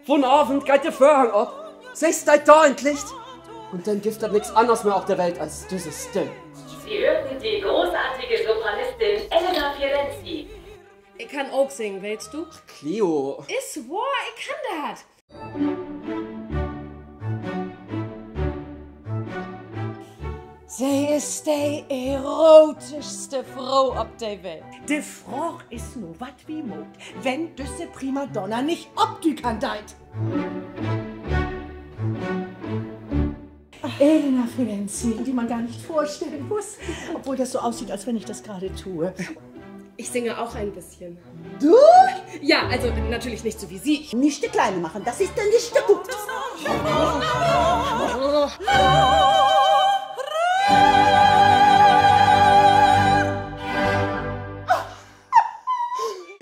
Von Abend geht der Vorhang ab, siehst du da in Licht und dann gibt es nichts anderes mehr auf der Welt als dieses Still. Sie hörten die großartige Sopranistin Elena Fiorenzi. Ich kann auch singen, willst du? Cleo. Ist wahr, ich kann das. Sie ist die erotischste Frau auf der Welt. De Frage ist nur wat wie Mut, wenn düsse Primadonna nicht obdükern deit. Elena Fiorenzi, die man gar nicht vorstellen muss, obwohl das so aussieht, als wenn ich das gerade tue. Ich singe auch ein bisschen. Du? Ja, also natürlich nicht so wie Sie. Nicht die Kleine machen, das ist dann nicht gut.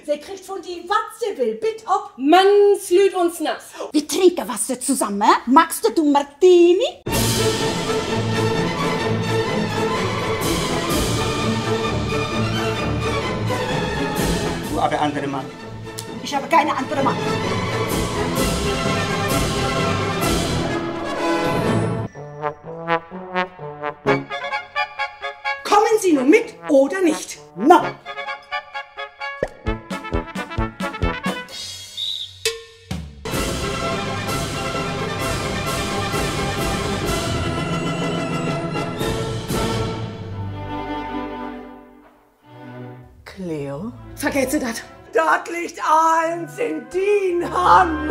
Sie kriegt von die, was sie will, bitte ob. Manns lügt uns nass. Wir trinken was zusammen. Magst du Martini? Du aber andere Mann. Ich habe keine andere Mann. Kommen Sie nun mit oder nicht? No. Cleo? Vergesst Sie das. Das liegt eins in din Hand.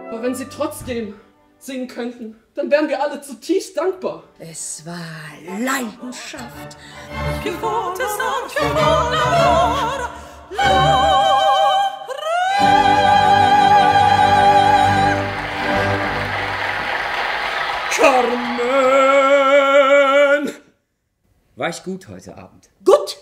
Aber wenn sie trotzdem singen könnten, dann wären wir alle zutiefst dankbar. Es war Leidenschaft. Carmen! War ich gut heute Abend? Gut.